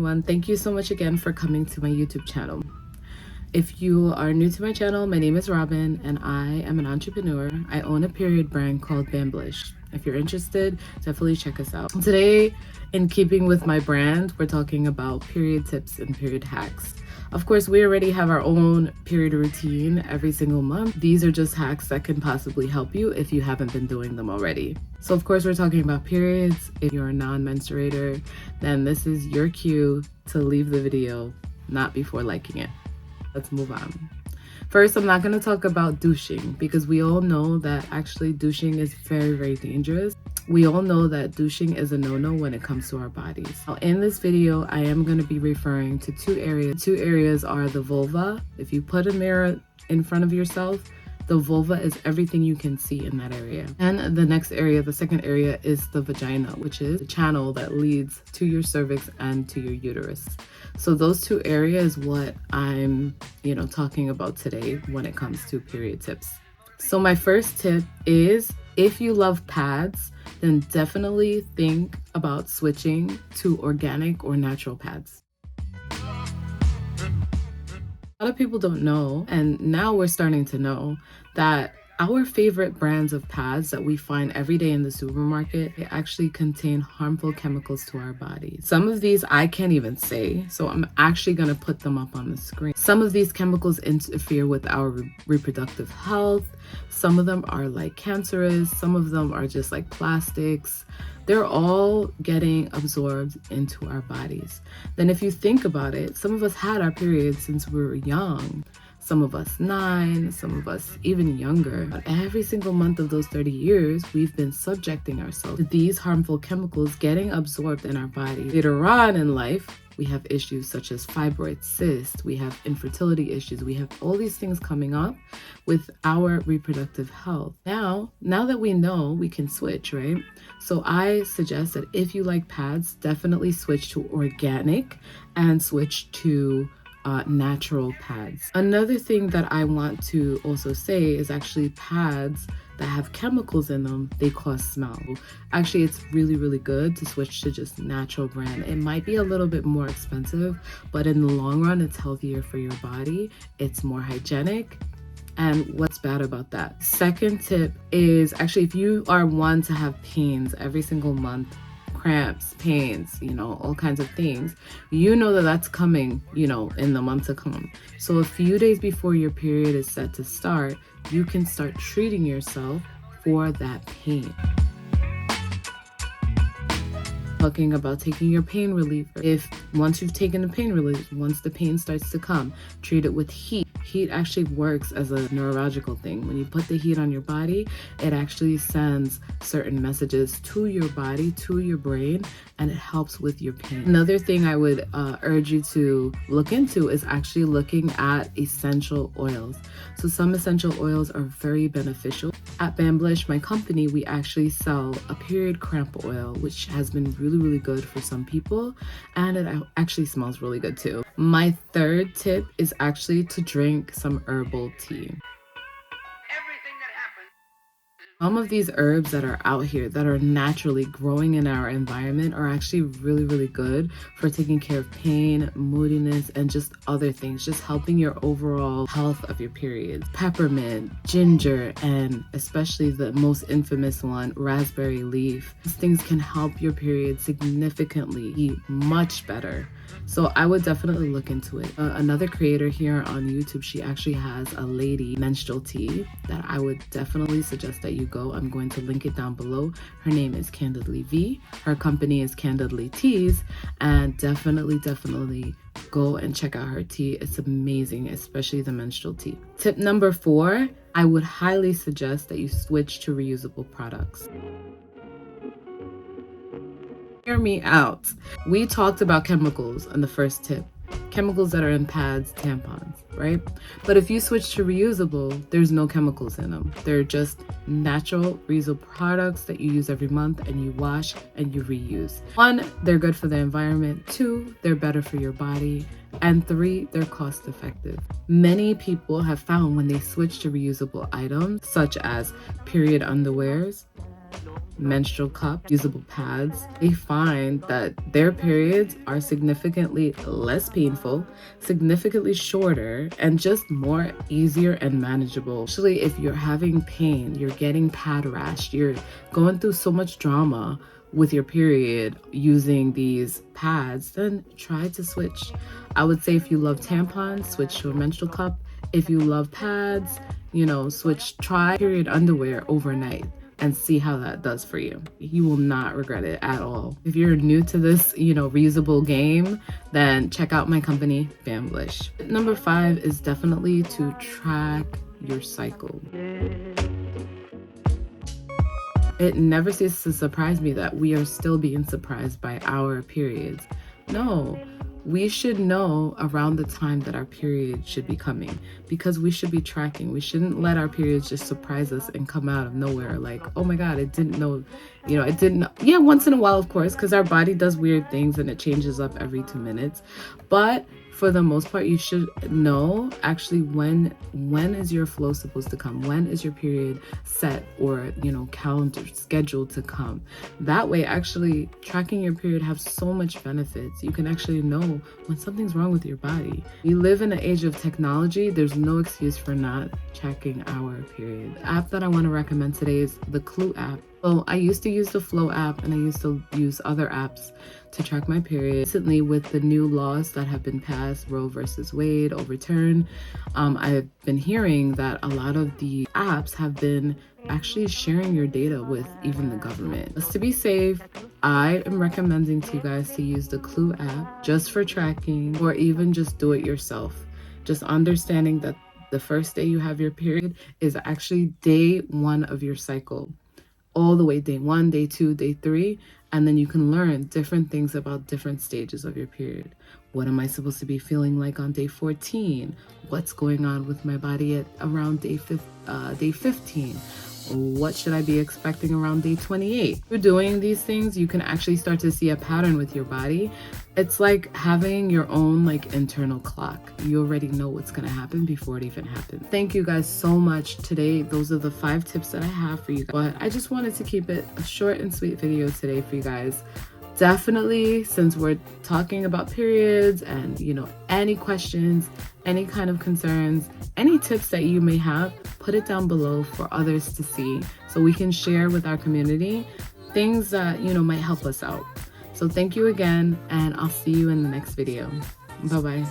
everyone. Thank you so much again for coming to my YouTube channel. If you are new to my channel, my name is Robyn and I am an entrepreneur. I own a period brand called Bamblish. If you're interested, definitely check us out. Today, in keeping with my brand, we're talking about period tips and period hacks. Of course, we already have our own period routine every single month. These are just hacks that can possibly help you if you haven't been doing them already. So of course, we're talking about periods. If you're a non-menstruator, then this is your cue to leave the video, not before liking it. Let's move on. First, I'm not going to talk about douching because we all know that actually douching is very, very dangerous. We all know that douching is a no-no when it comes to our bodies. Now, in this video, I am going to be referring to two areas. Two areas are the vulva. If you put a mirror in front of yourself, the vulva is everything you can see in that area. And the next area, the second area, is the vagina, which is the channel that leads to your cervix and to your uterus. So those two areas what I'm, talking about today when it comes to period tips. So my first tip is, if you love pads, then definitely think about switching to organic or natural pads. A lot of people don't know, and now we're starting to know, that our favorite brands of pads that we find every day in the supermarket, they actually contain harmful chemicals to our bodies. Some of these I can't even say, so I'm actually going to put them up on the screen. Some of these chemicals interfere with our reproductive health. Some of them are like cancerous. Some of them are just like plastics. They're all getting absorbed into our bodies. Then if you think about it, some of us had our periods since we were young. Some of us 9, some of us even younger. But every single month of those 30 years, we've been subjecting ourselves to these harmful chemicals getting absorbed in our body. Later on in life, we have issues such as fibroid cysts, we have infertility issues, we have all these things coming up with our reproductive health. Now that we know, we can switch, right? So I suggest that if you like pads, definitely switch to organic and switch to natural pads. Another thing that I want to also say is actually pads that have chemicals in them, they cause smell. Actually, it's really, really good to switch to just natural brand. It might be a little bit more expensive, but in the long run, it's healthier for your body. It's more hygienic. And what's bad about that? Second tip is actually, if you are one to have pains every single month, cramps, pains, all kinds of things, that that's coming, in the month to come. So a few days before your period is set to start, you can start treating yourself for that pain. Talking about taking your pain reliever. Once you've taken the pain reliever, once the pain starts to come, treat it with heat. Heat actually works as a neurological thing. When you put the heat on your body, it actually sends certain messages to your body, to your brain, and it helps with your pain. Another thing I would urge you to look into is actually looking at essential oils. So some essential oils are very beneficial. At Bamblish, my company, we actually sell a period cramp oil, which has been really, really good for some people, and it actually smells really good too. My third tip is actually to drink some herbal tea. Some of these herbs that are out here that are naturally growing in our environment are actually really, really good for taking care of pain, moodiness, and just other things, just helping your overall health of your periods. Peppermint, ginger, and especially the most infamous one, raspberry leaf. These things can help your period significantly, much better. So I would definitely look into it. Another creator here on YouTube, she actually has a lady menstrual tea that I would definitely suggest that you go. I'm going to link it down below. Her name is Candidly V. Her company is Candidly Teas, and definitely go and check out her tea. It's amazing, especially the menstrual tea. Tip number 4, I would highly suggest that you switch to reusable products. Hear me out. We talked about chemicals on the first tip. Chemicals that are in pads, tampons, right? But if you switch to reusable, there's no chemicals in them. They're just natural, reusable products that you use every month and you wash and you reuse. 1, they're good for the environment. 2, they're better for your body. And 3, they're cost effective. Many people have found when they switch to reusable items, such as period underwears, menstrual cup, usable pads, they find that their periods are significantly less painful, significantly shorter, and just more easier and manageable. Especially if you're having pain, you're getting pad rash, you're going through so much drama with your period using these pads, then try to switch. I would say if you love tampons, switch to a menstrual cup. If you love pads, try period underwear overnight and see how that does for you. You will not regret it at all. If you're new to this, reusable game, then check out my company, Bamblish. Number 5 is definitely to track your cycle. It never ceases to surprise me that we are still being surprised by our periods. No, we should know around the time that our period should be coming, because we should be tracking. We shouldn't let our periods just surprise us and come out of nowhere like, oh my God, I didn't know, yeah, once in a while, of course, because our body does weird things and it changes up every 2 minutes. But for the most part, you should know actually when is your flow supposed to come? When is your period set or, calendar scheduled to come? That way, actually tracking your period have so much benefits. You can actually know when something's wrong with your body. We live in an age of technology. There's no excuse for not checking our period. The app that I want to recommend today is the Clue app. Well, I used to use the Flow app and I used to use other apps to track my period. Recently, with the new laws that have been passed, Roe versus Wade overturned, I've been hearing that a lot of the apps have been actually sharing your data with even the government. Just to be safe, I am recommending to you guys to use the Clue app just for tracking, or even just do it yourself. Just understanding that the first day you have your period is actually day 1 of your cycle. All the way day 1, day 2, day 3, and then you can learn different things about different stages of your period. What am I supposed to be feeling like on day 14? What's going on with my body at around day 15? What should I be expecting around day 28? Through doing these things, you can actually start to see a pattern with your body. It's like having your own internal clock. You already know what's going to happen before it even happens. Thank you guys so much. Today, those are the 5 tips that I have for you guys. But I just wanted to keep it a short and sweet video today for you guys. Definitely, since we're talking about periods and, any questions, any kind of concerns, any tips that you may have, put it down below for others to see so we can share with our community things that, might help us out. So thank you again, and I'll see you in the next video. Bye-bye.